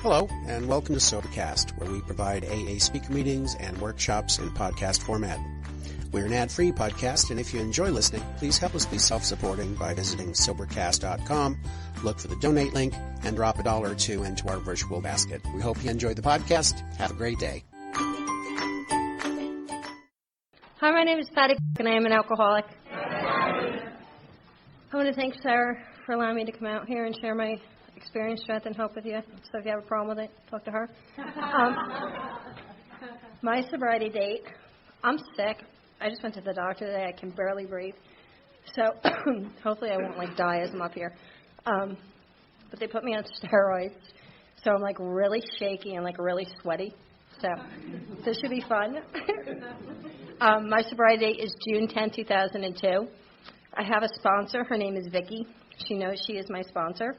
Hello, and welcome to Sobercast, where we provide AA speaker meetings and workshops in podcast format. We're an ad-free podcast, and if you enjoy listening, please help us be self-supporting by visiting Sobercast.com, look for the donate link, and drop $1 or $2 into our virtual basket. We hope you enjoy the podcast. Have a great day. Hi, my name is Patty, and I am an alcoholic. I want to thank Sarah for allowing me to come out here and share my experience, strength, and hope with you. So if you have a problem with it, talk to her. My sobriety date, I'm sick. I just went to the doctor today. I can barely breathe. So hopefully I won't die as I'm up here. But they put me on steroids. So I'm really shaky and really sweaty. So this should be fun. My sobriety date is June 10, 2002. I have a sponsor. Her name is Vicki. She knows she is my sponsor.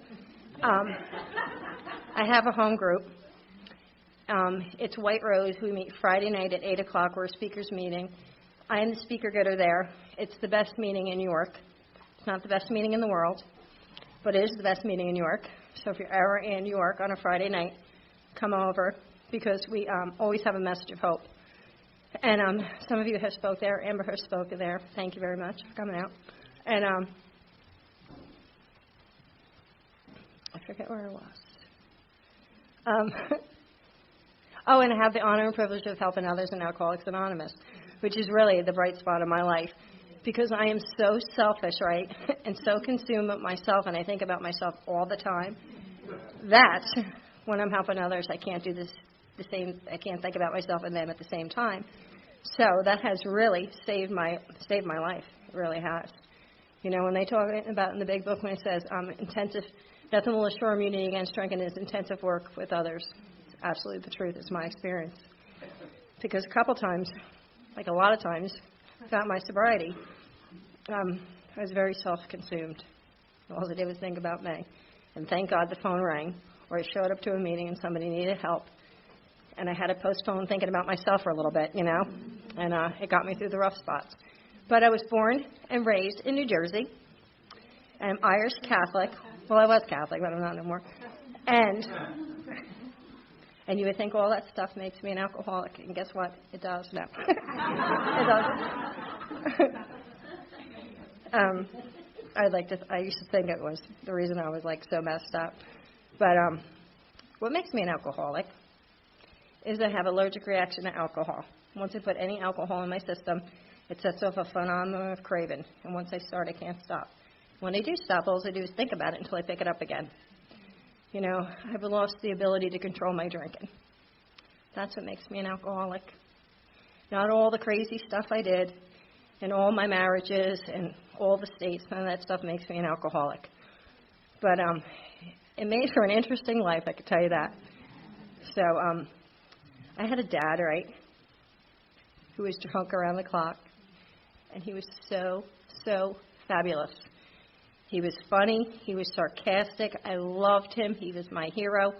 I have a home group. It's White Rose. We meet Friday night at 8 o'clock. We're a speakers meeting. I am the speaker getter there. It's the best meeting in New York. It's not the best meeting in the world, but it is the best meeting in New York. So if you're ever in New York on a Friday night, come over because we always have a message of hope. And some of you have spoke there. Amber has spoken there. Thank you very much for coming out. And I forget where I was. And I have the honor and privilege of helping others in Alcoholics Anonymous, which is really the bright spot of my life, because I am so selfish, right, and so consumed with myself, and I think about myself all the time, that when I'm helping others, I can't do the same. I can't think about myself and them at the same time. So that has really saved my life. It really has. You know, when they talk about in the big book when it says intensive. Nothing will assure immunity against drinking is intensive work with others. It's absolutely the truth. It's my experience. Because a couple times, a lot of times, throughout my sobriety, I was very self-consumed. All I did was think about me. And thank God the phone rang, or I showed up to a meeting and somebody needed help. And I had to postpone thinking about myself for a little bit, and it got me through the rough spots. But I was born and raised in New Jersey. I'm Irish Catholic. Well, I was Catholic, but I'm not anymore. And you would think all that stuff makes me an alcoholic, and guess what? It does. No. It doesn't. I used to think it was the reason I was so messed up. But what makes me an alcoholic is I have allergic reaction to alcohol. Once I put any alcohol in my system, it sets off a phenomenon of craving. And once I start, I can't stop. When I do stop, all I do is think about it until I pick it up again. I've lost the ability to control my drinking. That's what makes me an alcoholic. Not all the crazy stuff I did, and all my marriages, and all the states, none of that stuff makes me an alcoholic. But it made for an interesting life, I could tell you that. So I had a dad, right, who was drunk around the clock, and he was so, so fabulous. He was funny. He was sarcastic. I loved him. He was my hero.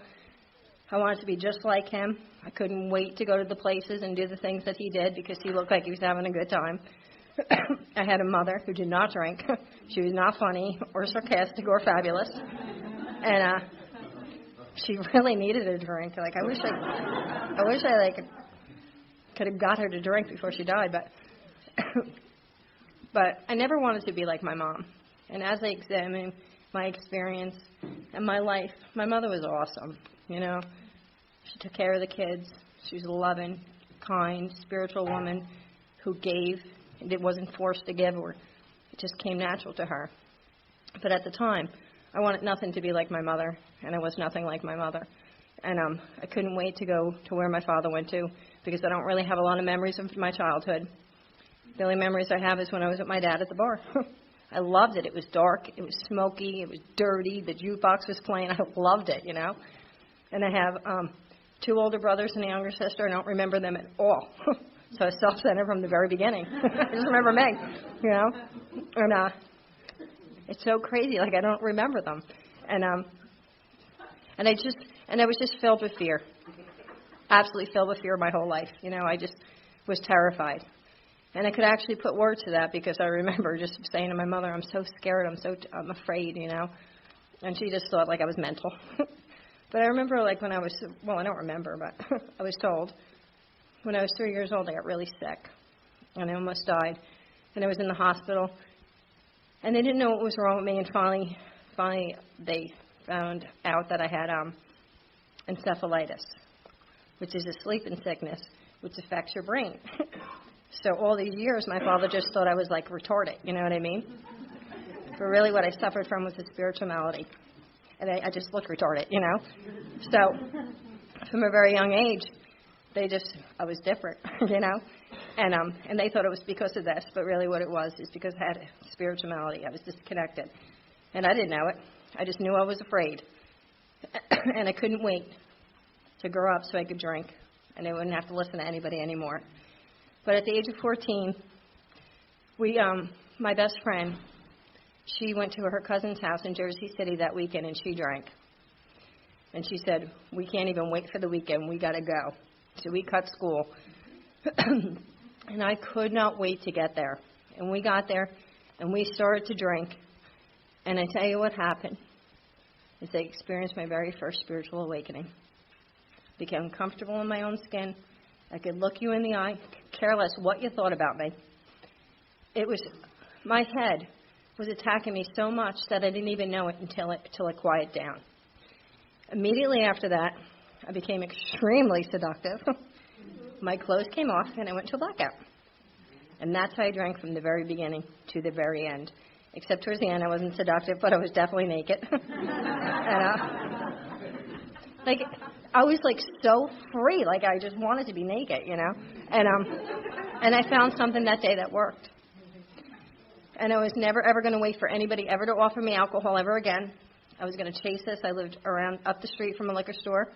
I wanted to be just like him. I couldn't wait to go to the places and do the things that he did because he looked like he was having a good time. I had a mother who did not drink. She was not funny or sarcastic or fabulous. And she really needed a drink. I wish I could have got her to drink before she died, but I never wanted to be like my mom. And as I examine my experience and my life, my mother was awesome. She took care of the kids. She was a loving, kind, spiritual woman who gave. It wasn't forced to give, or it just came natural to her. But at the time, I wanted nothing to be like my mother, and I was nothing like my mother. And I couldn't wait to go to where my father went to, because I don't really have a lot of memories of my childhood. The only memories I have is when I was with my dad at the bar. I loved it. It was dark. It was smoky. It was dirty. The jukebox was playing. I loved it, And I have 2 older brothers and a younger sister. I don't remember them at all. So I was self-centered from the very beginning. I just remember me, And it's so crazy. I don't remember them. And I was just filled with fear. Absolutely filled with fear my whole life. I just was terrified. And I could actually put words to that because I remember just saying to my mother, I'm so scared, I'm afraid, And she just thought I was mental. But I remember, like, when I was, well, I don't remember, but I was told when I was 3 years old, I got really sick, and I almost died, and I was in the hospital, and they didn't know what was wrong with me, and finally they found out that I had encephalitis, which is a sleeping sickness, which affects your brain. So all these years, my father just thought I was, like, retarded, you know what I mean? But really what I suffered from was a spiritual malady. And I just looked retarded, you know? So from a very young age, I was different, you know? And they thought it was because of this, but really what it was is because I had a spiritual malady. I was disconnected. And I didn't know it. I just knew I was afraid. And I couldn't wait to grow up so I could drink. And I wouldn't have to listen to anybody anymore. But at the age of 14, my best friend, she went to her cousin's house in Jersey City that weekend, and she drank. And she said, we can't even wait for the weekend. We got to go. So we cut school. And I could not wait to get there. And we got there, and we started to drink. And I tell you what happened is I experienced my very first spiritual awakening. Became comfortable in my own skin. I could look you in the eye, care less what you thought about me. It was, my head was attacking me so much that I didn't even know it until it quieted down. Immediately after that, I became extremely seductive. My clothes came off, and I went to a blackout. And that's how I drank from the very beginning to the very end. Except towards the end, I wasn't seductive, but I was definitely naked. And, I was, so free. I just wanted to be naked, you know. And I found something that day that worked. And I was never, ever going to wait for anybody ever to offer me alcohol ever again. I was going to chase this. I lived up the street from a liquor store.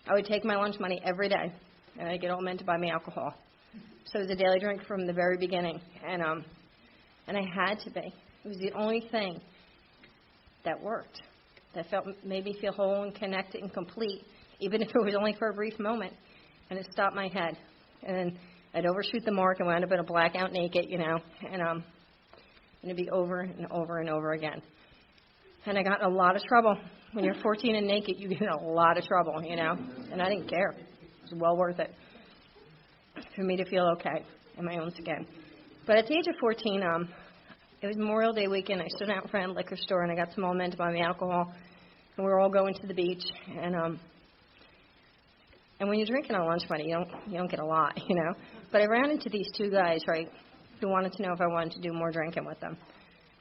I would take my lunch money every day, and I'd get all men to buy me alcohol. So it was a daily drink from the very beginning. And I had to be. It was the only thing that worked, that made me feel whole and connected and complete, even if it was only for a brief moment. And it stopped my head. And then I'd overshoot the mark and wound up in a blackout naked, you know, and it'd be over and over and over again. And I got in a lot of trouble. When you're 14 and naked, you get in a lot of trouble, you know. And I didn't care. It was well worth it for me to feel okay in my own skin. But at the age of 14, it was Memorial Day weekend. I stood out in front of a liquor store, and I got some old men to buy me alcohol. And we were all going to the beach. And when you're drinking on lunch money, you don't get a lot, you know. But I ran into these two guys, right, who wanted to know if I wanted to do more drinking with them.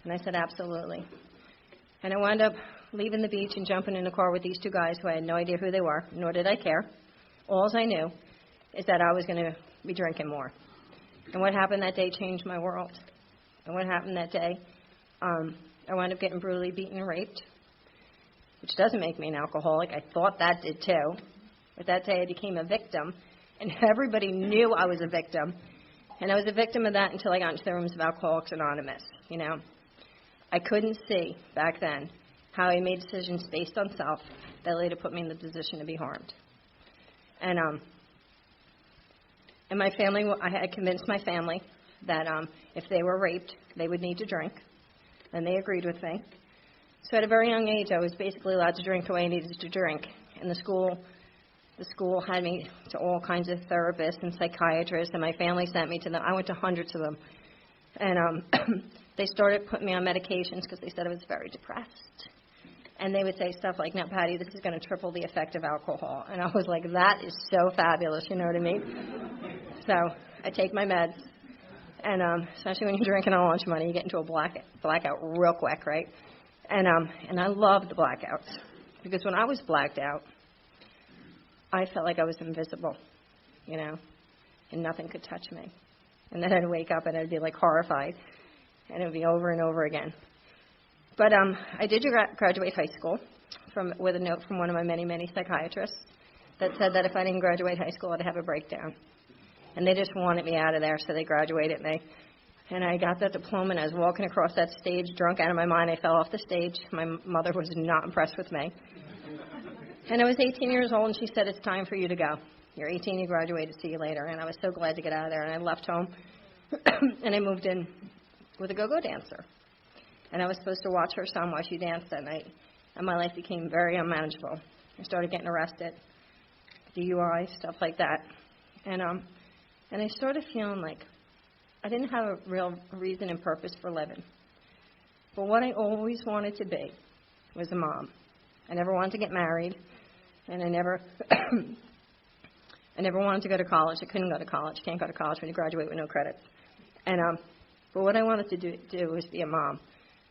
And I said, absolutely. And I wound up leaving the beach and jumping in the car with these two guys who I had no idea who they were, nor did I care. All I knew is that I was going to be drinking more. And what happened that day changed my world. And what happened that day, I wound up getting brutally beaten and raped, which doesn't make me an alcoholic. I thought that did too. But that day I became a victim, and everybody knew I was a victim. And I was a victim of that until I got into the rooms of Alcoholics Anonymous, you know. I couldn't see back then how I made decisions based on self that later put me in the position to be harmed. And my family, I had convinced my family that if they were raped, they would need to drink, and they agreed with me. So at a very young age, I was basically allowed to drink the way I needed to drink. And the school had me to all kinds of therapists and psychiatrists, and my family sent me to them. I went to hundreds of them. And they started putting me on medications because they said I was very depressed. And they would say stuff like, now, Patty, this is going to triple the effect of alcohol. And I was like, that is so fabulous, you know what I mean? So I take my meds. And especially when you're drinking on lunch money, you get into a blackout real quick, right? And I loved the blackouts. Because when I was blacked out, I felt like I was invisible, you know, and nothing could touch me. And then I'd wake up and I'd be like horrified, and it would be over and over again. But I did graduate high school with a note from one of my many, many psychiatrists that said that if I didn't graduate high school, I'd have a breakdown. And they just wanted me out of there, so they graduated me. And I got that diploma, and I was walking across that stage, drunk out of my mind. I fell off the stage. My mother was not impressed with me. And I was 18 years old, and she said, it's time for you to go. You're 18, you graduated, see you later. And I was so glad to get out of there. And I left home, and I moved in with a go-go dancer. And I was supposed to watch her son while she danced that night. And my life became very unmanageable. I started getting arrested, DUI, stuff like that. And I started feeling like I didn't have a real reason and purpose for living. But what I always wanted to be was a mom. I never wanted to get married, and I never wanted to go to college. I couldn't go to college. Can't go to college when you graduate with no credit. And but what I wanted to do was be a mom.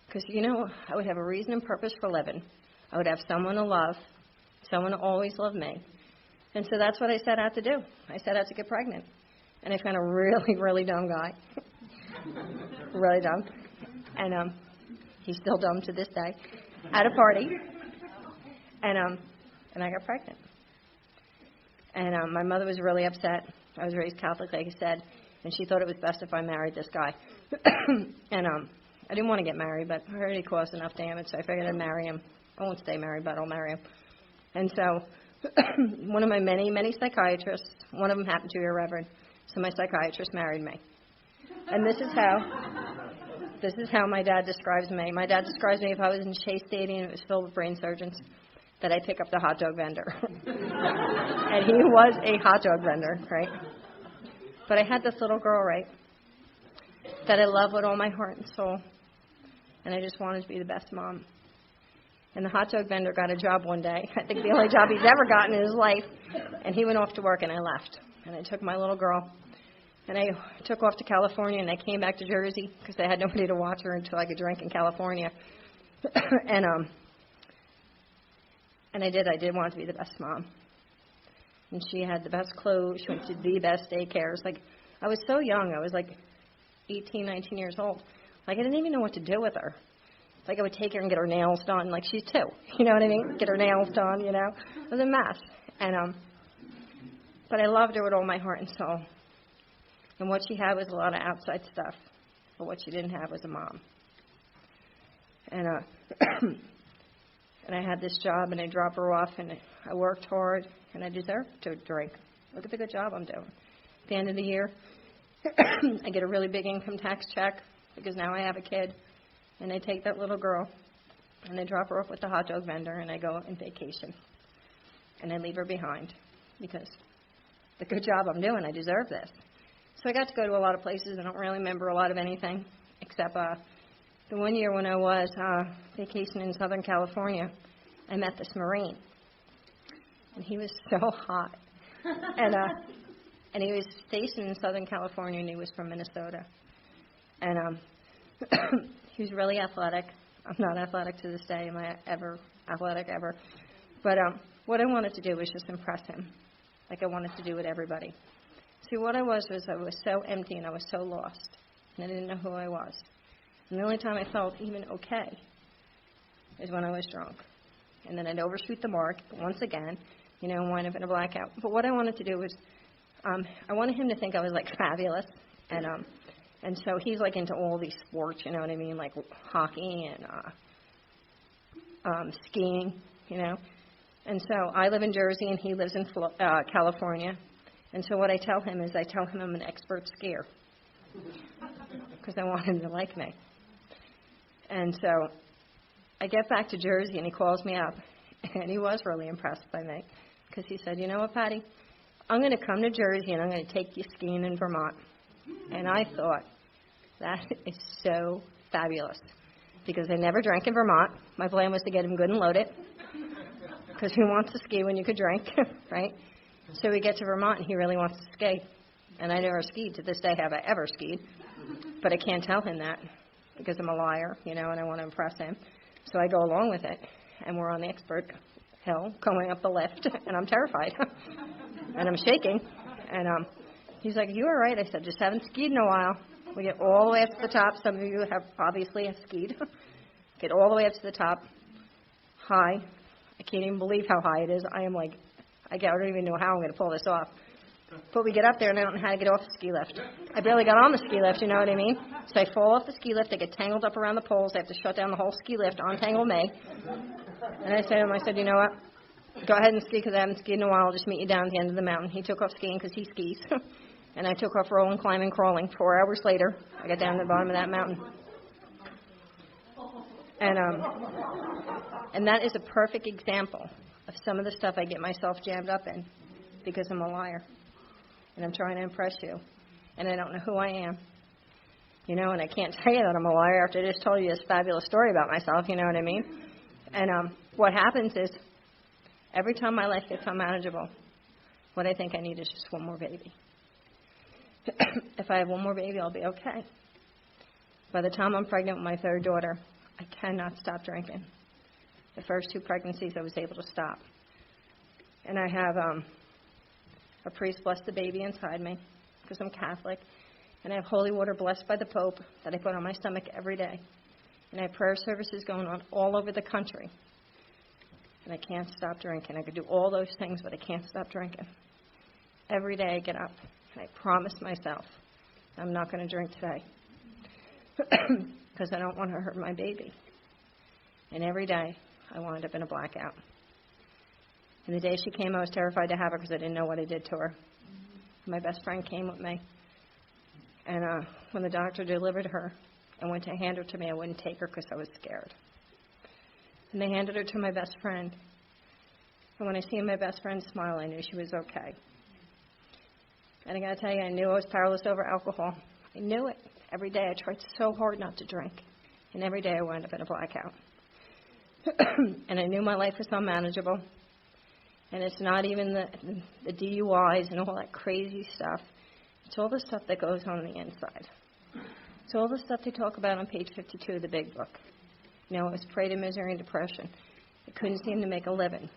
Because, I would have a reason and purpose for living. I would have someone to love, someone to always love me. And so that's what I set out to do. I set out to get pregnant. And I found a really, really dumb guy. Really dumb. And he's still dumb to this day. At a party. And I got pregnant. And my mother was really upset. I was raised Catholic, like I said. And she thought it was best if I married this guy. And I didn't want to get married, but I heard he caused enough damage, so I figured I'd marry him. I won't stay married, but I'll marry him. And so one of my many, many psychiatrists, one of them happened to be a reverend, so my psychiatrist married me. And this is how my dad describes me. My dad describes me if I was in Shea Stadium and it was filled with brain surgeons, that I'd pick up the hot dog vendor. And he was a hot dog vendor, right? But I had this little girl, right, that I love with all my heart and soul. And I just wanted to be the best mom. And the hot dog vendor got a job one day. I think the only job he's ever gotten in his life. And he went off to work, and I left. And I took my little girl, and I took off to California, and I came back to Jersey because I had nobody to watch her until I could drink in California. And I did want to be the best mom. And she had the best clothes. She went to the best daycares. Like, I was so young. I was like 18, 19 years old. Like, I didn't even know what to do with her. Like, I would take her and get her nails done. Like, she's 2. You know what I mean? Get her nails done, It was a mess. And, but I loved her with all my heart and soul. And what she had was a lot of outside stuff. But what she didn't have was a mom. And, and I had this job, and I dropped her off, and I worked hard, and I deserved to drink. Look at the good job I'm doing. At the end of the year, I get a really big income tax check because now I have a kid. And I take that little girl, and I drop her off with the hot dog vendor, and I go on vacation. And I leave her behind because the good job I'm doing, I deserve this. So I got to go to a lot of places. I don't really remember a lot of anything except the one year when I was vacationing in Southern California, I met this Marine. And he was so hot. And he was stationed in Southern California, and he was from Minnesota. And he was really athletic. I'm not athletic to this day. Am I ever athletic ever? But what I wanted to do was just impress him, like I wanted to do with everybody. See, what I was so empty and I was so lost, and I didn't know who I was. And the only time I felt even okay is when I was drunk. And then I'd overshoot the mark once again, and wind up in a blackout. But what I wanted to do was I wanted him to think I was, like, fabulous. And so he's, like, into all these sports, you know what I mean, like hockey and skiing, And so I live in Jersey, and he lives in California. And so what I tell him is I'm an expert skier because I want him to like me. And so I get back to Jersey, and he calls me up, and he was really impressed by me because he said, you know what, Patty, I'm going to come to Jersey, and I'm going to take you skiing in Vermont. And I thought, that is so fabulous because I never drank in Vermont. My plan was to get him good and loaded because who wants to ski when you could drink, right? So we get to Vermont, and he really wants to ski. And I never skied. To this day, have I ever skied. But I can't tell him that because I'm a liar, and I want to impress him. So I go along with it, and we're on the expert hill going up the lift, and I'm terrified. And I'm shaking. And he's like, you all right? I said, just haven't skied in a while. We get all the way up to the top. Some of you have skied. Get all the way up to the top. High. I can't even believe how high it is. I don't even know how I'm going to pull this off. But we get up there, and I don't know how to get off the ski lift. I barely got on the ski lift, you know what I mean? So I fall off the ski lift. I get tangled up around the poles. I have to shut down the whole ski lift, untangle me. And I said to him, you know what? Go ahead and ski because I haven't skied in a while. I'll just meet you down at the end of the mountain. He took off skiing because he skis. And I took off rolling, climbing, crawling. 4 hours later, I got down to the bottom of that mountain. And that is a perfect example of some of the stuff I get myself jammed up in because I'm a liar. And I'm trying to impress you. And I don't know who I am. You know, and I can't tell you that I'm a liar after I just told you this fabulous story about myself, you know what I mean? And what happens is, every time my life gets unmanageable, what I think I need is just one more baby. If I have one more baby, I'll be okay. By the time I'm pregnant with my third daughter, I cannot stop drinking. The first 2 pregnancies, I was able to stop. And I have a priest bless the baby inside me, because I'm Catholic. And I have holy water blessed by the Pope that I put on my stomach every day. And I have prayer services going on all over the country. And I can't stop drinking. I could do all those things, but I can't stop drinking. Every day I get up, and I promise myself I'm not going to drink today because I don't want to hurt my baby. And every day I wound up in a blackout. And the day she came, I was terrified to have her because I didn't know what I did to her. My best friend came with me. And when the doctor delivered her and went to hand her to me, I wouldn't take her because I was scared. And they handed her to my best friend. And when I seen my best friend smile, I knew she was okay. And I got to tell you, I knew I was powerless over alcohol. I knew it. Every day I tried so hard not to drink. And every day I wound up in a blackout. And I knew my life was unmanageable. And it's not even the DUIs and all that crazy stuff. It's all the stuff that goes on the inside. It's all the stuff they talk about on page 52 of the big book. You know, it was prey to misery and depression. I couldn't seem to make a living.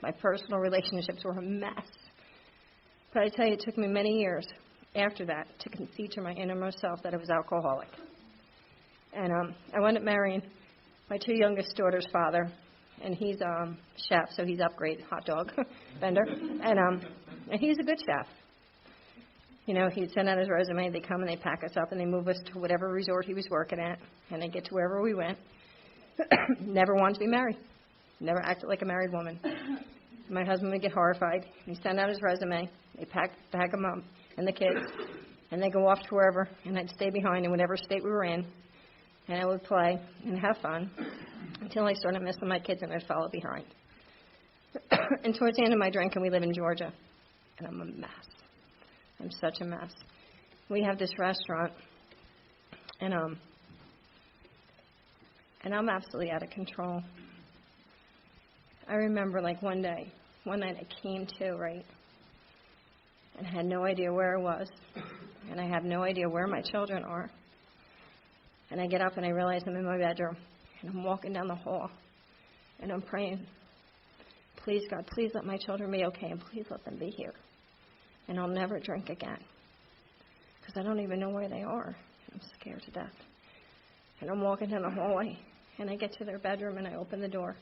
My personal relationships were a mess. But I tell you, it took me many years after that to concede to my innermost self that I was alcoholic. And I wound up marrying my 2 youngest daughters' father, and he's chef, so he's upgrade hot dog vendor, and he's a good chef. You know, he'd send out his resume, they come and they pack us up and they move us to whatever resort he was working at, and they get to wherever we went. Never wanted to be married. Never acted like a married woman. My husband would get horrified. He'd send out his resume, they pack him up and the kids, and they go off to wherever, and I'd stay behind in whatever state we were in, and I would play and have fun until I started missing my kids and I'd follow behind. And towards the end of my drinking, we live in Georgia, and I'm a mess. I'm such a mess. We have this restaurant, and I'm absolutely out of control. I remember, like, one night I came to, right, and had no idea where I was, and I have no idea where my children are. And I get up and I realize I'm in my bedroom, and I'm walking down the hall, and I'm praying, please, God, please let my children be okay, and please let them be here. And I'll never drink again, because I don't even know where they are. I'm scared to death. And I'm walking down the hallway, and I get to their bedroom, and I open the door,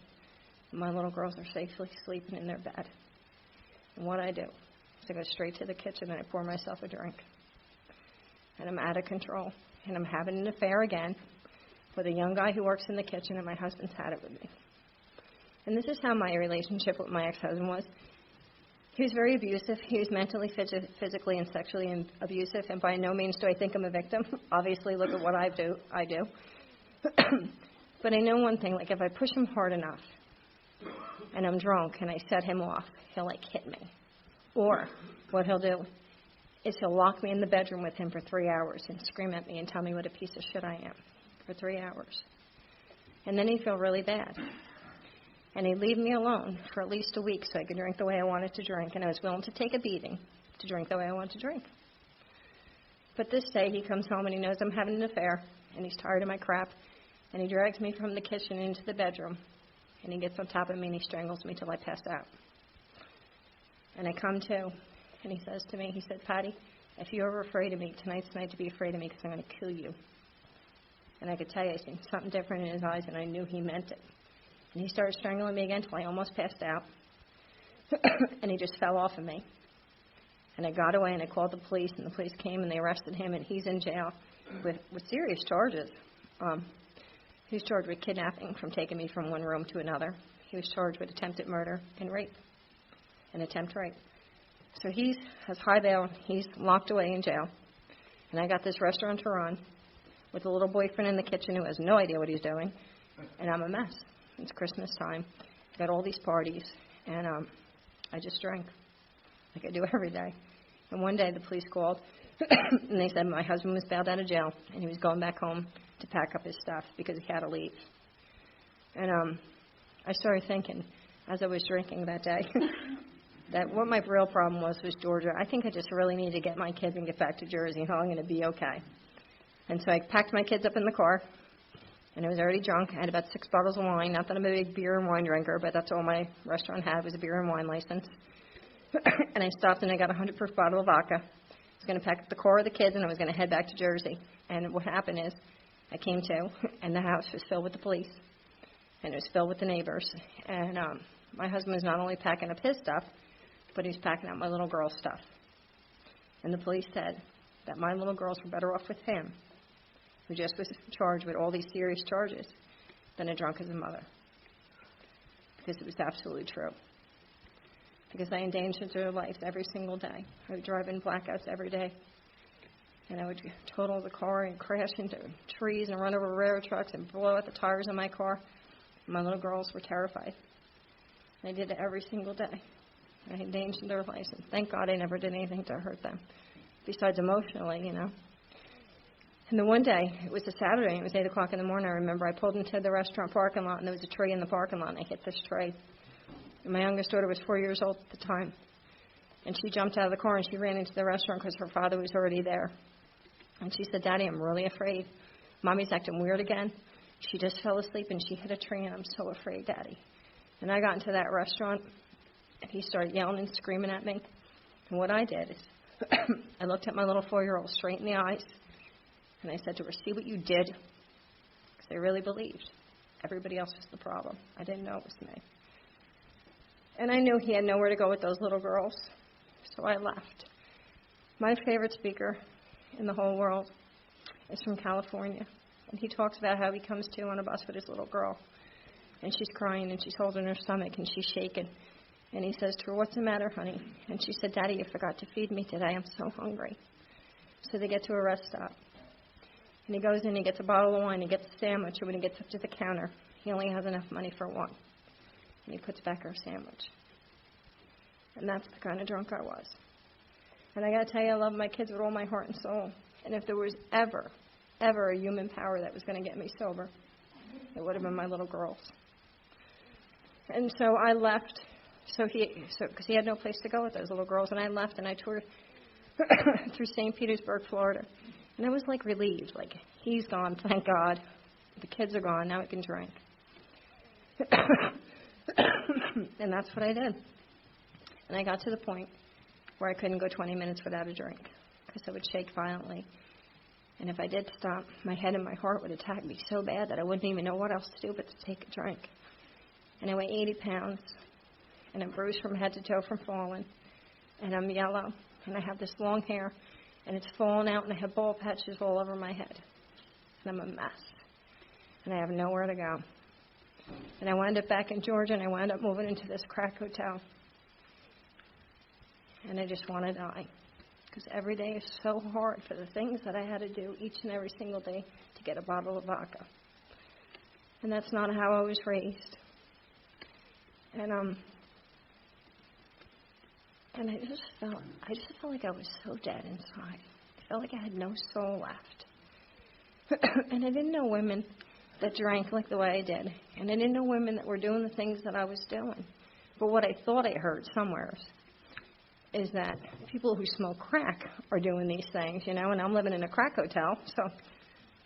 and my little girls are safely sleeping in their bed. And what I do is I go straight to the kitchen, and I pour myself a drink. And I'm out of control, and I'm having an affair again with a young guy who works in the kitchen, and my husband's had it with me. And this is how my relationship with my ex-husband was. He was very abusive. He was mentally, physically, and sexually abusive, and by no means do I think I'm a victim. Obviously, look at what I do. But I know one thing, like if I push him hard enough, and I'm drunk, and I set him off, he'll, like, hit me. Or what he'll do is he'll lock me in the bedroom with him for 3 hours and scream at me and tell me what a piece of shit I am for 3 hours. And then he'd feel really bad. And he'd leave me alone for at least a week so I could drink the way I wanted to drink. And I was willing to take a beating to drink the way I wanted to drink. But this day he comes home and he knows I'm having an affair. And he's tired of my crap. And he drags me from the kitchen into the bedroom. And he gets on top of me and he strangles me till I pass out. And I come to. And he says to me, he said, Patty, if you're ever afraid of me, tonight's the night to be afraid of me because I'm going to kill you. And I could tell you, I seen something different in his eyes and I knew he meant it. And he started strangling me again until I almost passed out. And he just fell off of me. And I got away and I called the police, and the police came and they arrested him, and he's in jail with serious charges. He was charged with kidnapping from taking me from one room to another. He was charged with attempted murder and rape, and attempt rape. So he has high bail. He's locked away in jail. And I got this restaurant to run with a little boyfriend in the kitchen who has no idea what he's doing. And I'm a mess. It's Christmas time. I've got all these parties. And I just drank like I do every day. And one day the police called, and they said my husband was bailed out of jail, and he was going back home to pack up his stuff because he had to leave. And I started thinking, as I was drinking that day, that what my real problem was Georgia. I think I just really need to get my kids and get back to Jersey, and how I'm going to be okay. And so I packed my kids up in the car, and I was already drunk. I had about 6 bottles of wine. Not that I'm a big beer and wine drinker, but that's all my restaurant had was a beer and wine license. And I stopped and I got a 100-proof bottle of vodka. I was going to pack up the car of the kids, and I was going to head back to Jersey. And what happened is I came to, and the house was filled with the police, and it was filled with the neighbors. And my husband was not only packing up his stuff, but he was packing up my little girl's stuff. And the police said that my little girls were better off with him, who just was charged with all these serious charges, than a drunk as a mother. Because it was absolutely true. Because I endangered their lives every single day. I would drive in blackouts every day. And I would total the car and crash into trees and run over railroad trucks and blow out the tires of my car. My little girls were terrified. I did it every single day. I endangered their lives. And thank God I never did anything to hurt them. Besides emotionally, you know. And the one day, it was a Saturday, and it was 8 o'clock in the morning. I remember I pulled into the restaurant parking lot, and there was a tree in the parking lot, and I hit this tree. And my youngest daughter was 4 years old at the time. And she jumped out of the car, and she ran into the restaurant because her father was already there. And she said, "Daddy, I'm really afraid. Mommy's acting weird again. She just fell asleep, and she hit a tree, and I'm so afraid, Daddy." And I got into that restaurant, and he started yelling and screaming at me. And what I did is I looked at my little 4-year-old straight in the eyes, and I said to her, "See what you did?" Because I really believed everybody else was the problem. I didn't know it was me. And I knew he had nowhere to go with those little girls, so I left. My favorite speaker in the whole world is from California, and he talks about how he comes to on a bus with his little girl, and she's crying, and she's holding her stomach, and she's shaking. And he says to her, "What's the matter, honey?" And she said, "Daddy, you forgot to feed me today. I'm so hungry." So they get to a rest stop. And he goes in, he gets a bottle of wine, he gets a sandwich, and when he gets up to the counter, he only has enough money for one. And he puts back her sandwich. And that's the kind of drunk I was. And I got to tell you, I love my kids with all my heart and soul. And if there was ever a human power that was going to get me sober, it would have been my little girls. And so I left, because he had no place to go with those little girls, and I left and I toured through St. Petersburg, Florida. And I was like relieved, like, he's gone, thank God. The kids are gone, now I can drink. And that's what I did. And I got to the point where I couldn't go 20 minutes without a drink, because I would shake violently. And if I did stop, my head and my heart would attack me so bad that I wouldn't even know what else to do but to take a drink. And I weigh 80 pounds, and I'm bruised from head to toe from falling, and I'm yellow, and I have this long hair, and it's fallen out, and I have bald patches all over my head. And I'm a mess. And I have nowhere to go. And I wound up back in Georgia, and I wound up moving into this crack hotel. And I just want to die. Because every day is so hard for the things that I had to do each and every single day to get a bottle of vodka. And that's not how I was raised. And I just felt like I was so dead inside. I felt like I had no soul left. And I didn't know women that drank like the way I did. And I didn't know women that were doing the things that I was doing. But what I thought I heard somewhere is that people who smoke crack are doing these things, you know, and I'm living in a crack hotel, so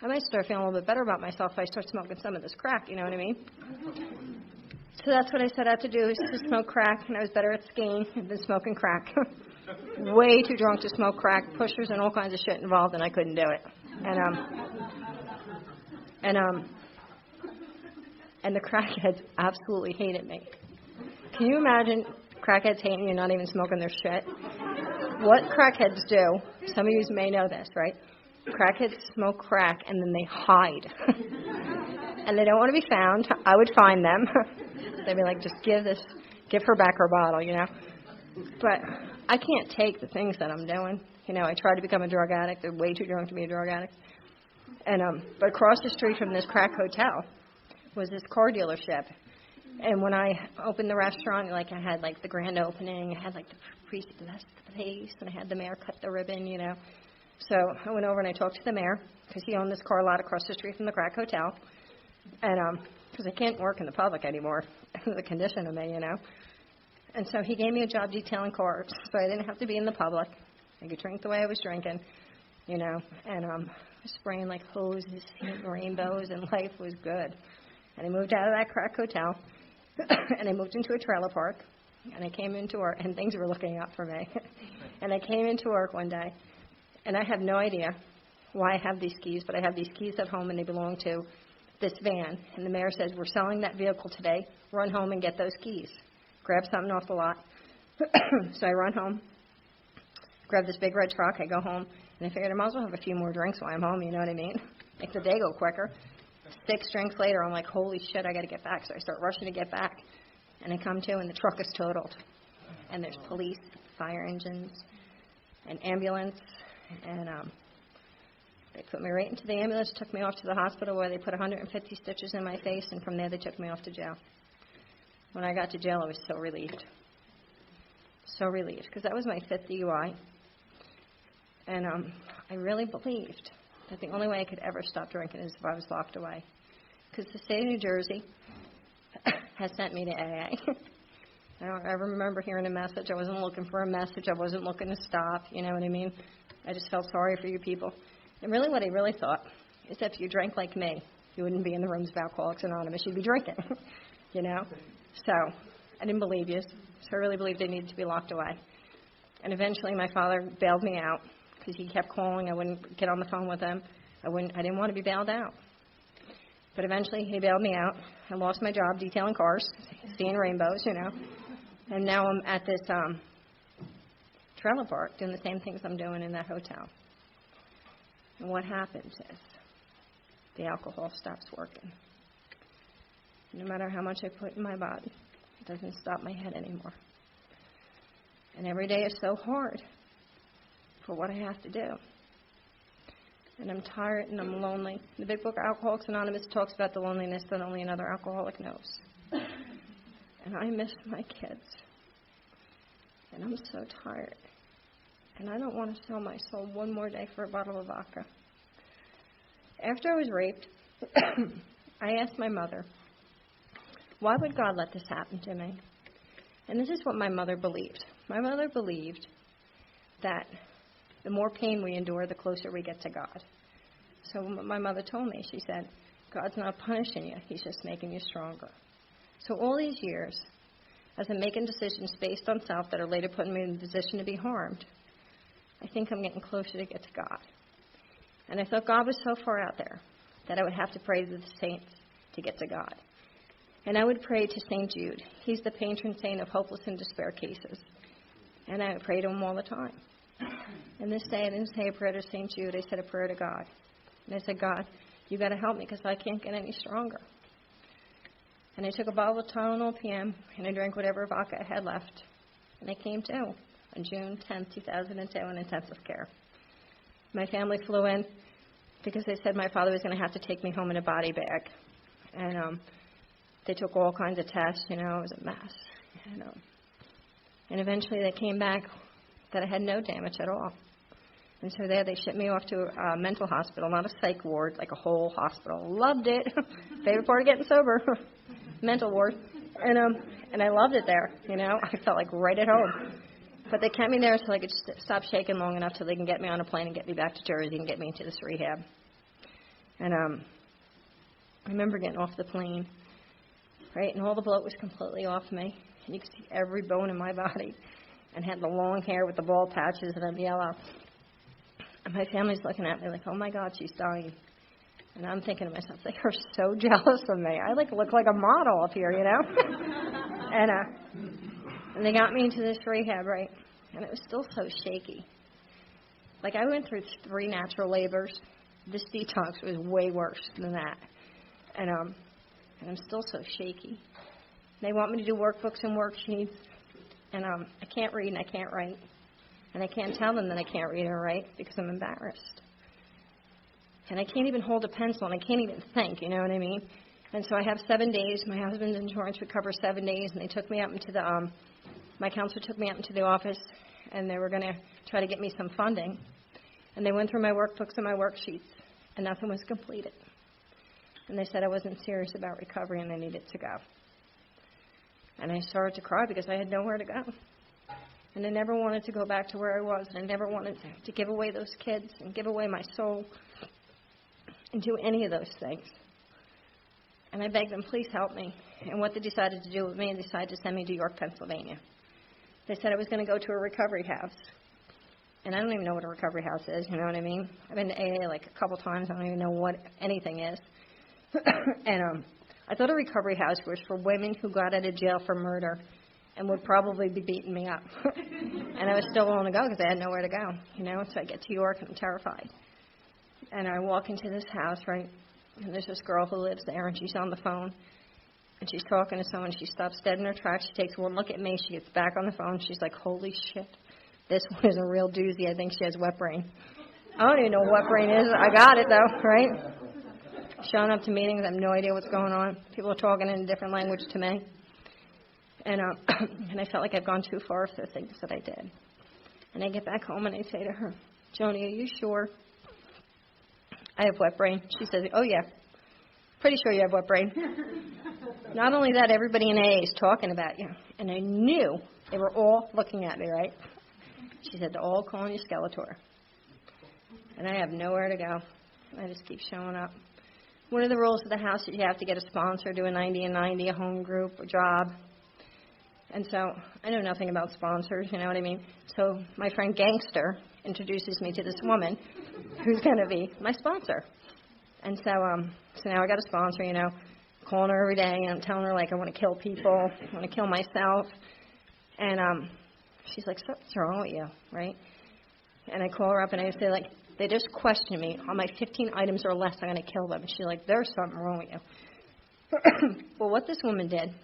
I might start feeling a little bit better about myself if I start smoking some of this crack, you know what I mean? So that's what I set out to do, is to smoke crack, and I was better at skiing than smoking crack. Way too drunk to smoke crack, pushers and all kinds of shit involved, and I couldn't do it. And the crackheads absolutely hated me. Can you imagine crackheads hating you, not even smoking their shit? What crackheads do, some of you may know this, right? Crackheads smoke crack and then they hide. And they don't want to be found. I would find them. They'd be like, just give her back her bottle, you know. But I can't take the things that I'm doing. You know, I tried to become a drug addict. They're way too drunk to be a drug addict. And but across the street from this crack hotel was this car dealership. And when I opened the restaurant, like I had like the grand opening, I had like the priest bless the place, and I had the mayor cut the ribbon, you know. So I went over and I talked to the mayor because he owned this car lot across the street from the Crack Hotel, and because I can't work in the public anymore, the condition of me, you know. And so he gave me a job detailing cars, so I didn't have to be in the public. I could drink the way I was drinking, you know, and spraying like hoses and rainbows, and life was good. And I moved out of that Crack Hotel, and I moved into a trailer park, and I came into work, and things were looking up for me. And I came into work one day, and I have no idea why I have these keys, but I have these keys at home, and they belong to this van. And the mayor says, we're selling that vehicle today. Run home and get those keys. Grab something off the lot. So I run home, grab this big red truck, I go home, and I figured I might as well have a few more drinks while I'm home, you know what I mean? Make the day go quicker. 6 drinks later, I'm like, holy shit, I got to get back. So I start rushing to get back. And I come to, and the truck is totaled. And there's police, fire engines, and ambulance. And they put me right into the ambulance, took me off to the hospital where they put 150 stitches in my face, and from there they took me off to jail. When I got to jail, I was so relieved. So relieved, because that was my 5th DUI. And I really believed that the only way I could ever stop drinking is if I was locked away. Because the state of New Jersey has sent me to AA. I don't ever remember hearing a message. I wasn't looking for a message. I wasn't looking to stop. You know what I mean? I just felt sorry for you people. And really what I really thought is that if you drank like me, you wouldn't be in the rooms of Alcoholics Anonymous. You'd be drinking, you know? So I didn't believe you. So I really believed I needed to be locked away. And eventually my father bailed me out because he kept calling. I wouldn't get on the phone with him. I didn't want to be bailed out. But eventually he bailed me out. I lost my job detailing cars, seeing rainbows, you know. And now I'm at this trailer park doing the same things I'm doing in that hotel. And what happens is the alcohol stops working. No matter how much I put in my body, it doesn't stop my head anymore. And every day is so hard for what I have to do. And I'm tired and I'm lonely. The big book Alcoholics Anonymous talks about the loneliness that only another alcoholic knows. And I miss my kids. And I'm so tired. And I don't want to sell my soul one more day for a bottle of vodka. After I was raped, I asked my mother, why would God let this happen to me? And this is what my mother believed. My mother believed that the more pain we endure, the closer we get to God. So my mother told me, she said, God's not punishing you, he's just making you stronger. So all these years, as I'm making decisions based on self that are later putting me in a position to be harmed, I think I'm getting closer to get to God. And I thought God was so far out there that I would have to pray to the saints to get to God. And I would pray to St. Jude. He's the patron saint of hopeless and despair cases. And I would pray to him all the time. And this day I didn't say a prayer to St. Jude, I said a prayer to God. And I said, God, you got to help me because I can't get any stronger. And I took a bottle of Tylenol PM and I drank whatever vodka I had left. And I came to on June 10, 2002 in intensive care. My family flew in because they said my father was going to have to take me home in a body bag. And they took all kinds of tests, you know, it was a mess. And eventually they came back that I had no damage at all. And so there they shipped me off to a mental hospital, not a psych ward, like a whole hospital. Loved it. Favorite part of getting sober. Mental ward. And I loved it there, you know. I felt like right at home. But they kept me there so I could stop shaking long enough so they can get me on a plane and get me back to Jersey and get me into this rehab. And I remember getting off the plane, right, and all the bloat was completely off me. And you could see every bone in my body. And had the long hair with the bald patches and I'm yellow. And my family's looking at me like, oh my God, she's dying. And I'm thinking to myself, they are so jealous of me. I look like a model up here, you know? And they got me into this rehab, right? And it was still so shaky. Like I went through 3 natural labors. This detox was way worse than that. And I'm still so shaky. They want me to do workbooks and worksheets. And I can't read and I can't write. And I can't tell them that I can't read or write because I'm embarrassed. And I can't even hold a pencil and I can't even think, you know what I mean? And so I have 7 days. My husband's insurance would cover 7 days, and they took me up into the, my counselor took me up into the office, and they were going to try to get me some funding. And they went through my workbooks and my worksheets, and nothing was completed. And they said I wasn't serious about recovery and I needed to go. And I started to cry because I had nowhere to go. And I never wanted to go back to where I was, and I never wanted to give away those kids and give away my soul and do any of those things. And I begged them, please help me. And what they decided to do with me, they decided to send me to York, Pennsylvania. They said I was going to go to a recovery house. And I don't even know what a recovery house is, you know what I mean? I've been to AA like a couple times. I don't even know what anything is. And I thought a recovery house was for women who got out of jail for murder and would probably be beating me up. And I was still willing to go because I had nowhere to go, you know? So I get to York and I'm terrified. And I walk into this house, right? And there's this girl who lives there, and she's on the phone. And she's talking to someone. She stops dead in her tracks. She takes one look at me. She gets back on the phone. She's like, holy shit. This one is a real doozy. I think she has wet brain. I don't even know what wet brain is. I got it, though, right? Showing up to meetings, I have no idea what's going on. People are talking in a different language to me. And I felt like I've gone too far for the things that I did. And I get back home and I say to her, Joni, are you sure I have wet brain? She says, oh, yeah. Pretty sure you have wet brain. Not only that, everybody in AA is talking about you. And I knew they were all looking at me, right? She said, they're all calling you Skeletor. And I have nowhere to go. I just keep showing up. One of the rules of the house is you have to get a sponsor, do a 90 and 90, a home group, a job. And so I know nothing about sponsors, you know what I mean? So my friend Gangster introduces me to this woman who's going to be my sponsor. And so now I got a sponsor, you know, calling her every day, and I'm telling her, like, I want to kill people, I want to kill myself. And she's like, something's wrong with you, right? And I call her up and I say, like, they just questioned me. On my 15 items or less, I'm going to kill them. And she's like, there's something wrong with you. Well, what this woman did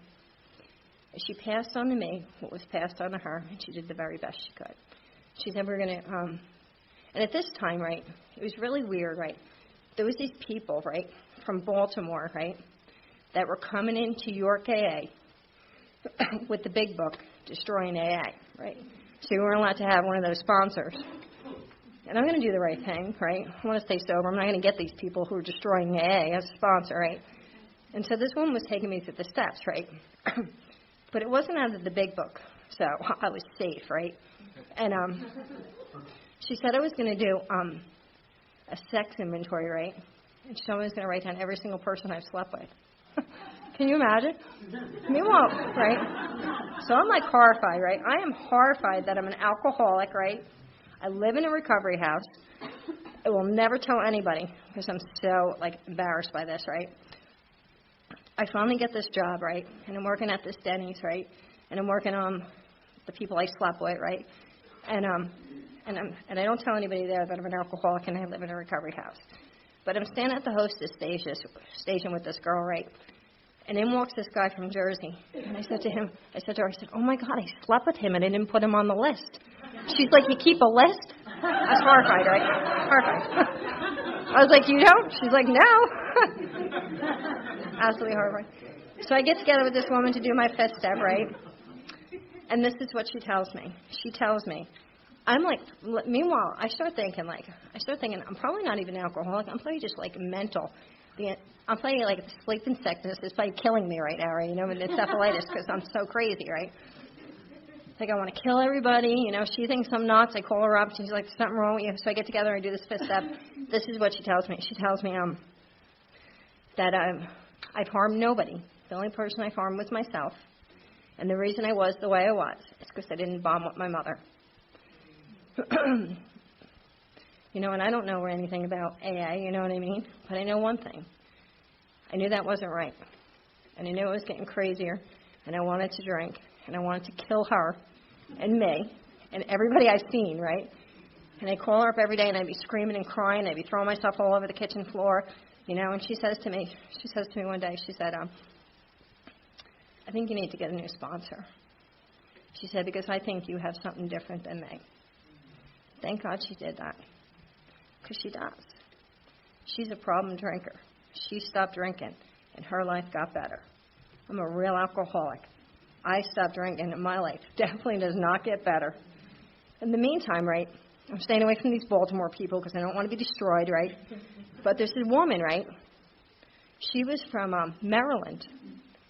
is she passed on to me what was passed on to her, and she did the very best she could. She said, we're going to, and at this time, right, it was really weird, right? There was these people, right, from Baltimore, right, that were coming into York AA with the big book, Destroying AA, right? So you weren't allowed to have one of those sponsors. And I'm going to do the right thing, right? I want to stay sober. I'm not going to get these people who are destroying AA as a sponsor, right? And so this woman was taking me through the steps, right? But it wasn't out of the big book, so I was safe, right? And she said I was going to do a sex inventory, right? And she told me I was going to write down every single person I've slept with. Can you imagine? Meanwhile, right? So I'm like horrified, right? I am horrified that I'm an alcoholic, right? I live in a recovery house. I will never tell anybody because I'm so, like, embarrassed by this, right? I finally get this job, right? And I'm working at this Denny's, right? And I'm working on the people I slept with, right? And I don't tell anybody there that I'm an alcoholic and I live in a recovery house. But I'm standing at the hostess station with this girl, right? And in walks this guy from Jersey. And I said to her, oh, my God, I slept with him and I didn't put him on the list. She's like, you keep a list? I was horrified, right? Horrified. I was like, you don't? She's like, no. Absolutely horrified. So I get together with this woman to do my fifth step, right? And this is what she tells me. She tells me, I'm like, meanwhile, I start thinking, I'm probably not even an alcoholic. I'm probably just, like, mental. I'm probably, like, the sleeping sickness is probably killing me right now, right? You know, with encephalitis because I'm so crazy, right? Like, I want to kill everybody. You know, she thinks I'm nuts. I call her up. She's like, something wrong with you. So I get together and I do this fifth step. This is what she tells me. She tells me that I've harmed nobody. The only person I've harmed was myself. And the reason I was the way I was is because I didn't bond with my mother. You know, and I don't know anything about AA, you know what I mean? But I know one thing. I knew that wasn't right. And I knew it was getting crazier. And I wanted to drink. And I wanted to kill her and me and everybody I've seen, right? And I'd call her up every day, and I'd be screaming and crying. I'd be throwing myself all over the kitchen floor, you know. And she says to me one day, she said, I think you need to get a new sponsor. She said, because I think you have something different than me. Thank God she did that, because she does. She's a problem drinker. She stopped drinking, and her life got better. I'm a real alcoholic. I stopped drinking, and my life definitely does not get better. In the meantime, right, I'm staying away from these Baltimore people because I don't want to be destroyed, right? But there's this woman, right? She was from Maryland,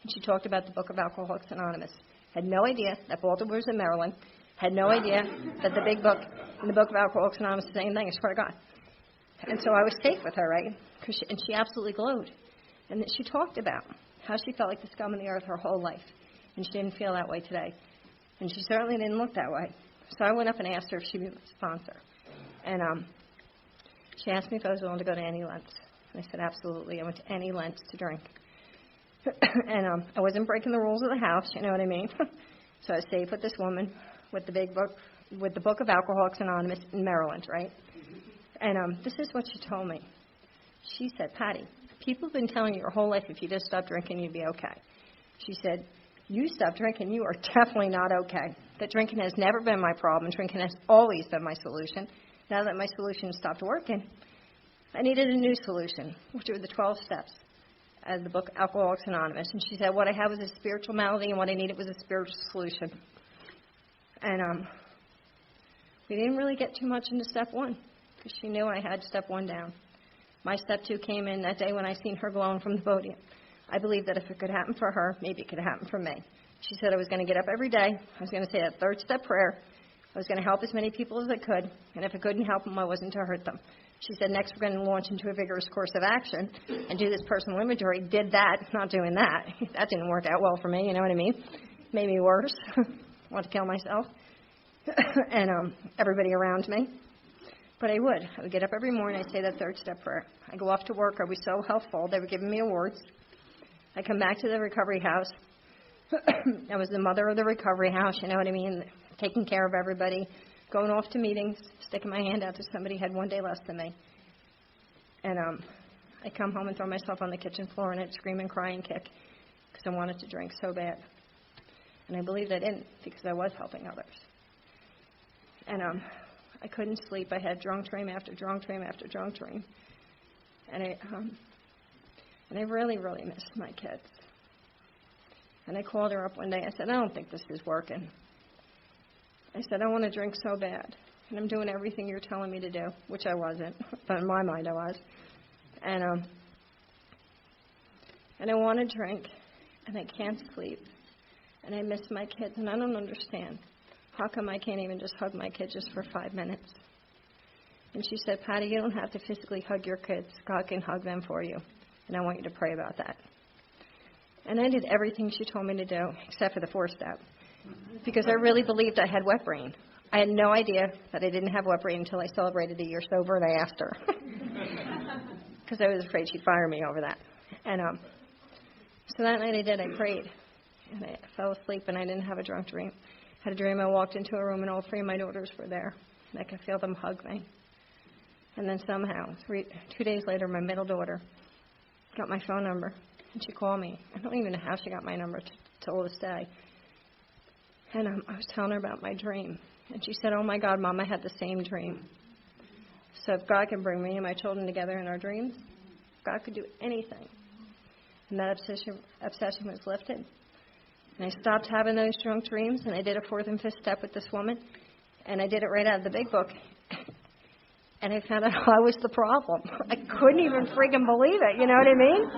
and she talked about the book of Alcoholics Anonymous. Had no idea that Baltimore was in Maryland. Had no idea that the big book in the book of Alcoholics Anonymous is the same thing. I swear to God. And so I was safe with her, right? And she absolutely glowed. And she talked about how she felt like the scum of the earth her whole life. And she didn't feel that way today. And she certainly didn't look that way. So I went up and asked her if she'd be my sponsor. And she asked me if I was willing to go to any lengths. And I said, absolutely. I went to any lengths to drink. And I wasn't breaking the rules of the house, you know what I mean? So I stayed with this woman with the big book, with the book of Alcoholics Anonymous in Maryland, right? And this is what she told me. She said, Patty, people have been telling you your whole life if you just stop drinking, you'd be okay. She said, you stop drinking, you are definitely not okay. That drinking has never been my problem. Drinking has always been my solution. Now that my solution stopped working, I needed a new solution, which were the 12 steps of the book Alcoholics Anonymous. And she said, what I had was a spiritual malady, and what I needed was a spiritual solution. And we didn't really get too much into step one, because she knew I had step one down. My step two came in that day when I seen her glowing from the podium. I believed that if it could happen for her, maybe it could happen for me. She said I was going to get up every day. I was going to say that third step prayer. I was going to help as many people as I could, and if I couldn't help them, I wasn't to hurt them. She said next we're going to launch into a vigorous course of action and do this personal inventory. Did that, not doing that. That didn't work out well for me, you know what I mean? Made me worse. Want to kill myself. And everybody around me. But I would get up every morning, I'd say that third step prayer. I go off to work, I was so helpful, they were giving me awards. I come back to the recovery house. I was the mother of the recovery house, you know what I mean? Taking care of everybody, going off to meetings, sticking my hand out to somebody who had one day less than me. And I come home and throw myself on the kitchen floor and I'd scream and cry and kick because I wanted to drink so bad. And I believed I didn't because I was helping others. And I couldn't sleep. I had drunk dream after drunk dream after drunk dream. And I really, really missed my kids. And I called her up one day. I said, I don't think this is working. I said, I want to drink so bad. And I'm doing everything you're telling me to do, which I wasn't. But in my mind, I was. And I want to drink, and I can't sleep. And I miss my kids, and I don't understand. How come I can't even just hug my kids just for 5 minutes? And she said, Patty, you don't have to physically hug your kids. God can hug them for you. And I want you to pray about that. And I did everything she told me to do, except for the fourth step, because I really believed I had wet brain. I had no idea that I didn't have wet brain until I celebrated a year sober, and I asked her, because I was afraid she'd fire me over that. And so that night I did. I prayed, and I fell asleep, and I didn't have a drunk dream. I had a dream I walked into a room, and all three of my daughters were there, and I could feel them hug me. And then somehow, 2 days later, my middle daughter got my phone number, and she called me. I don't even know how she got my number till this day. And I was telling her about my dream. And she said, oh, my God, Mom, I had the same dream. So if God can bring me and my children together in our dreams, God could do anything. And that obsession was lifted. And I stopped having those drunk dreams, and I did a fourth and fifth step with this woman. And I did it right out of the big book. And I found out I was the problem. I couldn't even freaking believe it, you know what I mean?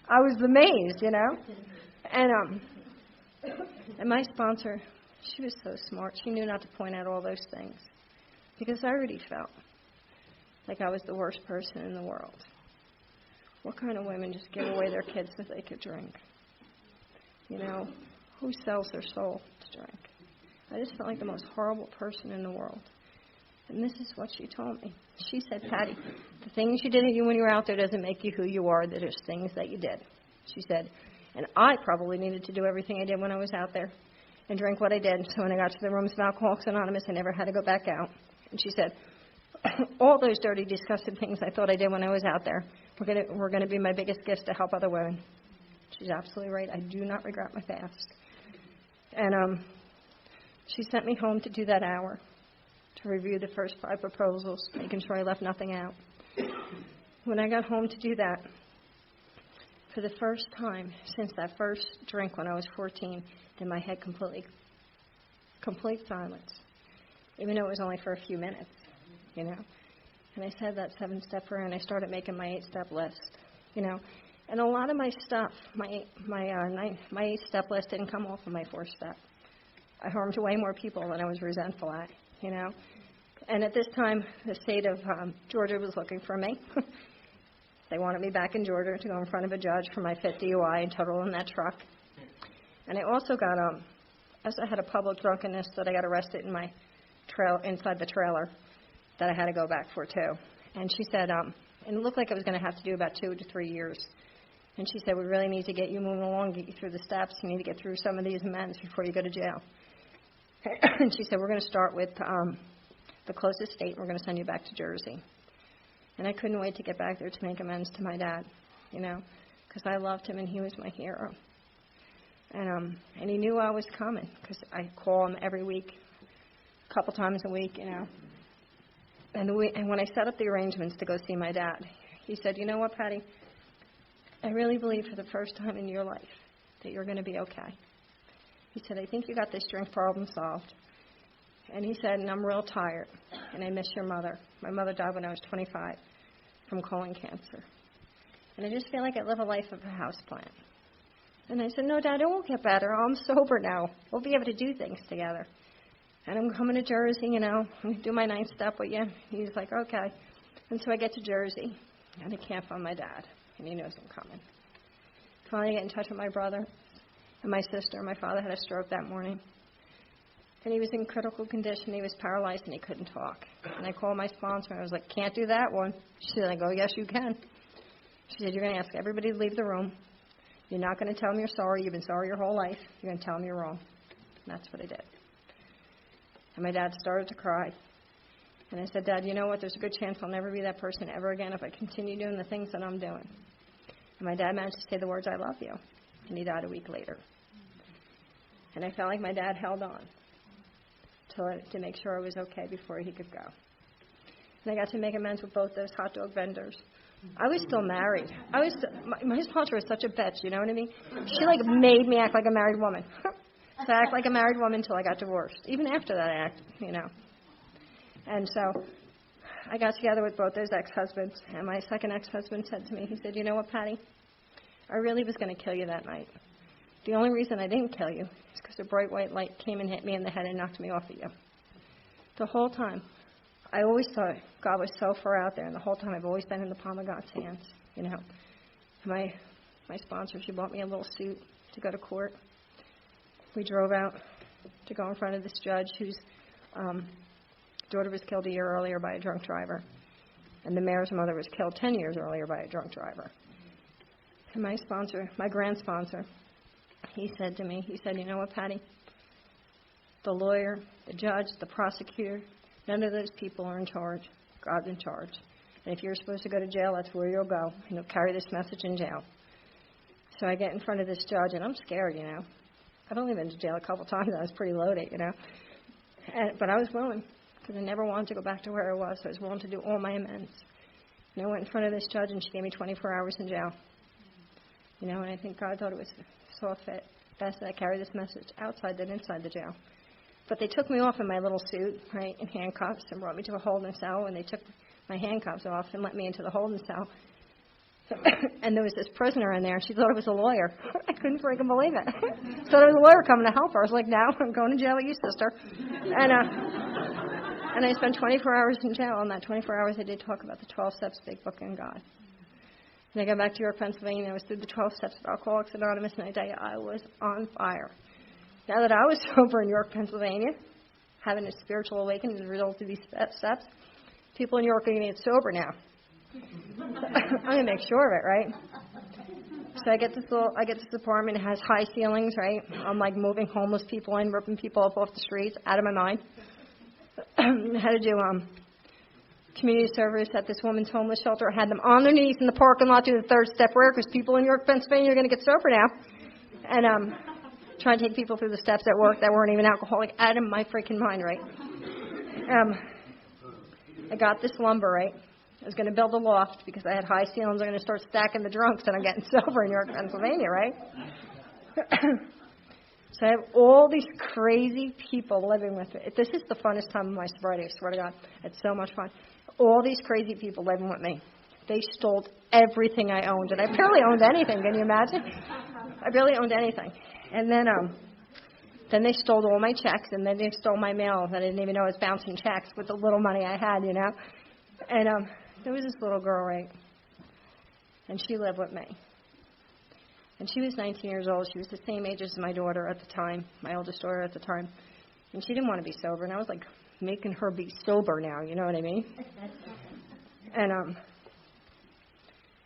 I was amazed, you know? And my sponsor, she was so smart. She knew not to point out all those things. Because I already felt like I was the worst person in the world. What kind of women just give away their kids so they could drink? You know, who sells their soul to drink? I just felt like the most horrible person in the world. And this is what she told me. She said, Patty, the things you did when you were out there doesn't make you who you are. They're just things that you did. She said, and I probably needed to do everything I did when I was out there and drink what I did. So when I got to the rooms of Alcoholics Anonymous, I never had to go back out. And she said, all those dirty, disgusting things I thought I did when I was out there were going to be my biggest gifts to help other women. She's absolutely right. I do not regret my past. And she sent me home to do that hour, to review the first 5 proposals, making sure I left nothing out. When I got home to do that, for the first time since that first drink when I was 14, in my head complete silence, even though it was only for a few minutes, you know. And I said that 7-step prayer, and I started making my 8-step list, you know. And a lot of my stuff, my 8-step list didn't come off of my 4-step. I harmed way more people than I was resentful at, you know. And at this time, the state of Georgia was looking for me. They wanted me back in Georgia to go in front of a judge for my 5th DUI and total in that truck. And I also got, I had a public drunkenness that I got arrested in my inside the trailer that I had to go back for too. And she said, and it looked like I was going to have to do about 2 to 3 years. And she said, we really need to get you moving along, get you through the steps. You need to get through some of these amends before you go to jail. And she said, we're going to start with the closest state, and we're going to send you back to Jersey. And I couldn't wait to get back there to make amends to my dad, you know, because I loved him and he was my hero. And he knew I was coming because I call him every week, a couple times a week, you know. And when I set up the arrangements to go see my dad, he said, you know what, Patty, I really believe for the first time in your life that you're going to be okay. He said, I think you got this drink problem solved. And he said, and I'm real tired, and I miss your mother. My mother died when I was 25 from colon cancer. And I just feel like I live a life of a houseplant. And I said, no, Dad, it won't get better. I'm sober now. We'll be able to do things together. And I'm coming to Jersey, you know, and do my 9th step with you. He's like, okay. And so I get to Jersey, and I can't find my dad, and he knows I'm coming. Finally, I get in touch with my brother and my sister. My father had a stroke that morning. And he was in critical condition. He was paralyzed, and he couldn't talk. And I called my sponsor, and I was like, can't do that one. She said, I go, yes, you can. She said, you're going to ask everybody to leave the room. You're not going to tell them you're sorry. You've been sorry your whole life. You're going to tell them you're wrong. And that's what I did. And my dad started to cry. And I said, Dad, you know what? There's a good chance I'll never be that person ever again if I continue doing the things that I'm doing. And my dad managed to say the words, I love you. And he died a week later. And I felt like my dad held on to make sure I was okay before he could go. And I got to make amends with both those hot dog vendors. I was still married. My sponsor was such a bitch, you know what I mean? She, like, made me act like a married woman. So I act like a married woman until I got divorced. Even after that, I acted, you know. And so I got together with both those ex-husbands, and my second ex-husband said to me, he said, you know what, Patty? I really was going to kill you that night. The only reason I didn't kill you is because a bright white light came and hit me in the head and knocked me off of you. The whole time, I always thought God was so far out there, and the whole time I've always been in the palm of God's hands, you know. My sponsor, she bought me a little suit to go to court. We drove out to go in front of this judge whose daughter was killed a year earlier by a drunk driver, and the mayor's mother was killed 10 years earlier by a drunk driver. And my sponsor, my grand sponsor, he said to me, he said, you know what, Patty? The lawyer, the judge, the prosecutor, none of those people are in charge. God's in charge. And if you're supposed to go to jail, that's where you'll go. And you'll carry this message in jail. So I get in front of this judge, and I'm scared, you know. I've only been to jail a couple times. I was pretty loaded, you know. But I was willing, because I never wanted to go back to where I was. So I was willing to do all my amends. And I went in front of this judge, and she gave me 24 hours in jail. You know, and I think God thought it was so best that I carry this message outside than inside the jail. But they took me off in my little suit, right, in handcuffs, and brought me to a holding cell, and they took my handcuffs off and let me into the holding cell. And there was this prisoner in there. She thought it was a lawyer. I couldn't freaking believe it. So there was a lawyer coming to help her. I was like, no, I'm going to jail with you, sister. And I spent 24 hours in jail. In that 24 hours, I did talk about the 12 Steps, Big Book, and God. And I got back to York, Pennsylvania. I was through the 12 Steps of Alcoholics Anonymous, and I tell you, I was on fire. Now that I was sober in York, Pennsylvania, having a spiritual awakening as a result of these steps, people in York are going to get sober now. I'm going to make sure of it, right? So I get this apartment. It has high ceilings, right? I'm like moving homeless people in, ripping people up off the streets, out of my mind. I had to do community service at this woman's homeless shelter. I had them on their knees in the parking lot doing the 3rd step prayer because people in York, Pennsylvania are going to get sober now. And trying to take people through the steps at work that weren't even alcoholic, out of my freaking mind, right? I got this lumber, right? I was going to build a loft because I had high ceilings. I'm going to start stacking the drunks, and I'm getting sober in York, Pennsylvania, right? So I have all these crazy people living with me. This is the funnest time of my sobriety, I swear to God. It's so much fun. All these crazy people living with me. They stole everything I owned, and I barely owned anything. Can you imagine? I barely owned anything. And then they stole all my checks, and then they stole my mail. I didn't even know I was bouncing checks with the little money I had, you know. And there was this little girl, right, and she lived with me. And she was 19 years old. She was the same age as my daughter at the time, my oldest daughter at the time. And she didn't want to be sober, and I was like making her be sober now, you know what I mean? And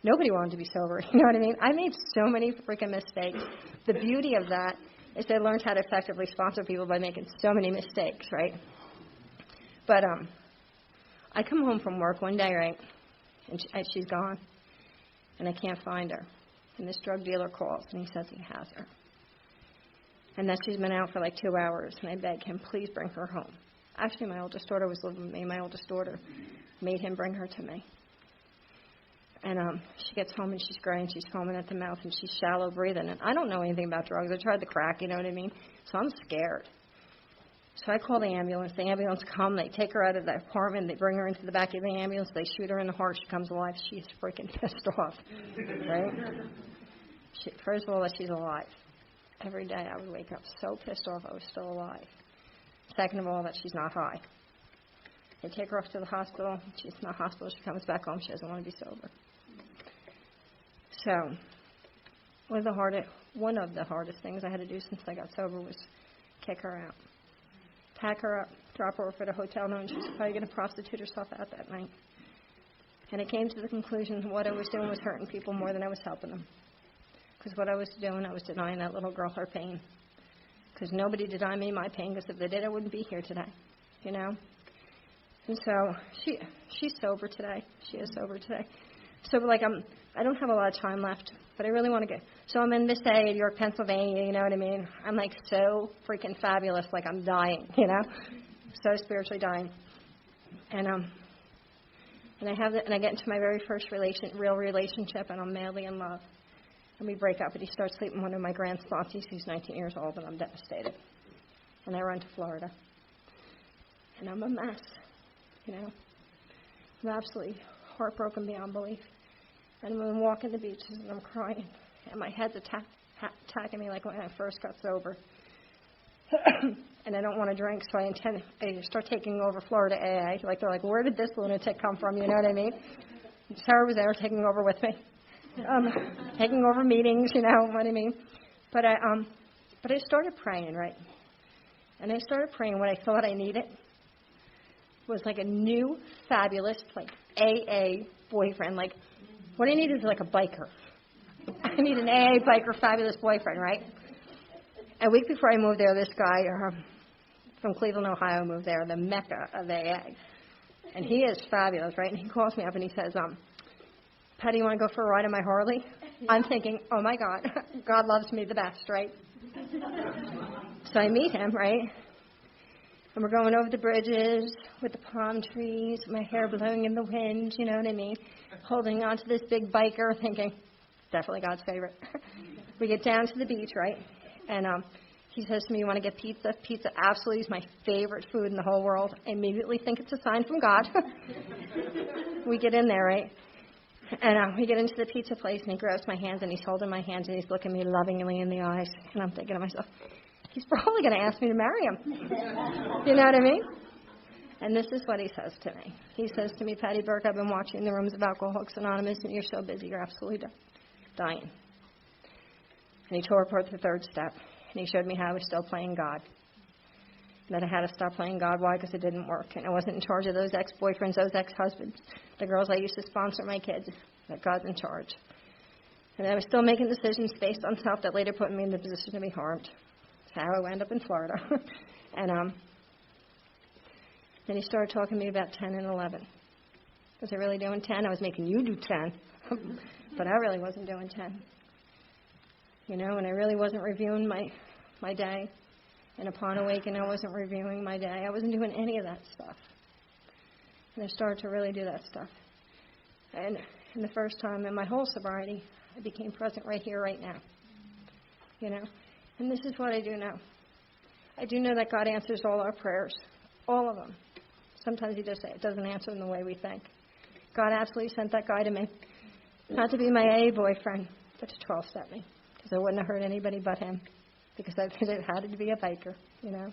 nobody wanted to be sober, you know what I mean? I made so many freaking mistakes. The beauty of that is I learned how to effectively sponsor people by making so many mistakes, right? But I come home from work one day, right, and she's gone, and I can't find her. And this drug dealer calls, and he says he has her. And that she's been out for like 2 hours, and I beg him, please bring her home. Actually, my oldest daughter was living with me. My oldest daughter made him bring her to me. And she gets home, and she's gray, and she's foaming at the mouth, and she's shallow breathing. And I don't know anything about drugs. I tried the crack, you know what I mean? So I'm scared. So I call the ambulance. The ambulance come. They take her out of the apartment. They bring her into the back of the ambulance. They shoot her in the heart. She comes alive. She's freaking pissed off, right? First of all, that she's alive. Every day I would wake up so pissed off I was still alive. Second of all, that she's not high. They take her off to the hospital. She's in the hospital. She comes back home. She doesn't want to be sober. So one of the hardest things I had to do since I got sober was kick her out. Pack her up, drop her off at a hotel, knowing she was probably going to prostitute herself out that night. And I came to the conclusion that what I was doing was hurting people more than I was helping them. Because what I was doing, I was denying that little girl her pain. Because nobody denied me my pain, because if they did, I wouldn't be here today, you know? And so she's sober today. She is sober today. So, like, I don't have a lot of time left, but I really want to get. So I'm in this area of York, Pennsylvania, you know what I mean? I'm, like, so freaking fabulous, like I'm dying, you know? So spiritually dying. And I get into my very first real relationship, and I'm madly in love. And we break up, and he starts sleeping with one of my grand sponsees who's 19 years old, and I'm devastated. And I run to Florida. And I'm a mess, you know? I'm absolutely heartbroken beyond belief. And I'm walking the beaches, and I'm crying. And my head's attacking me like when I first got sober. And I don't want to drink, so I start taking over Florida AA. Like, they're like, where did this lunatic come from? You know what I mean? Sarah was there taking over with me. Taking over meetings, you know what I mean? But I started praying, right? And I started praying. What I thought I needed was like a new, fabulous, like AA boyfriend. Like, what I need is like a biker. I need an AA biker, fabulous boyfriend, right? A week before I moved there, this guy from Cleveland, Ohio, moved there, the mecca of AA. And he is fabulous, right? And he calls me up and he says, Patty, you want to go for a ride on my Harley? I'm thinking, oh, my God, God loves me the best, right? So I meet him, right? And we're going over the bridges with the palm trees, my hair blowing in the wind, you know what I mean? Holding on to this big biker, thinking, definitely God's favorite. We get down to the beach, right? And he says to me, you want to get pizza? Pizza absolutely is my favorite food in the whole world. I immediately think it's a sign from God. We get in there, right? And we get into the pizza place, and he grabs my hands, and he's holding my hands, and he's looking me lovingly in the eyes. And I'm thinking to myself, he's probably going to ask me to marry him. You know what I mean? And this is what he says to me. He says to me, Patty Burke, I've been watching the rooms of Alcoholics Anonymous, and you're so busy, you're absolutely dying. And he tore apart the third step, and he showed me how I was still playing God. And that I had to stop playing God. Why? Because it didn't work. And I wasn't in charge of those ex-boyfriends, those ex-husbands, the girls I used to sponsor my kids, that God's in charge. And I was still making decisions based on self that later put me in the position to be harmed. That's how I wound up in Florida. And then he started talking to me about 10 and 11. Was I really doing 10? I was making you do 10. But I really wasn't doing 10. You know, and I really wasn't reviewing my day. And upon awakening, I wasn't reviewing my day. I wasn't doing any of that stuff. And I started to really do that stuff. And the first time in my whole sobriety, I became present right here, right now. You know, and this is what I do know. I do know that God answers all our prayers, all of them. Sometimes He just doesn't answer them the way we think. God absolutely sent that guy to me, not to be my AA boyfriend, but to 12-step me, because I wouldn't have hurt anybody but him, because I figured it had to be a biker, you know.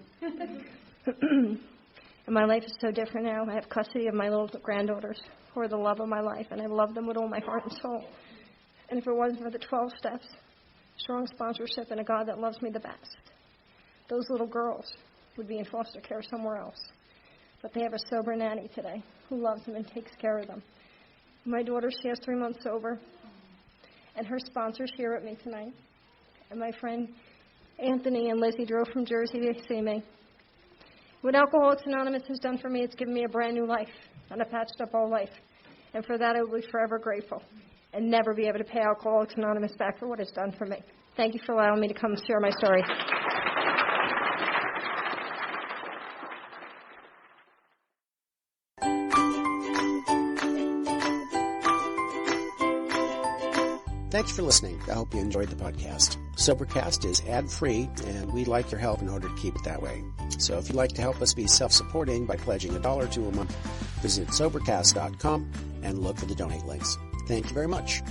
And my life is so different now. I have custody of my little granddaughters, who are the love of my life, and I love them with all my heart and soul. And if it wasn't for the 12 steps, strong sponsorship, and a God that loves me the best, those little girls would be in foster care somewhere else. But they have a sober nanny today who loves them and takes care of them. My daughter, she has 3 months sober, and her sponsor's here with me tonight. And my friend Anthony and Lizzie drove from Jersey to see me. What Alcoholics Anonymous has done for me, it's given me a brand new life and a patched up old life. And for that, I will be forever grateful and never be able to pay Alcoholics Anonymous back for what it's done for me. Thank you for allowing me to come share my story. Thanks for listening. I hope you enjoyed the podcast. Sobercast is ad-free, and we'd like your help in order to keep it that way. So if you'd like to help us be self-supporting by pledging $1 or $2 a month, visit Sobercast.com and look for the donate links. Thank you very much.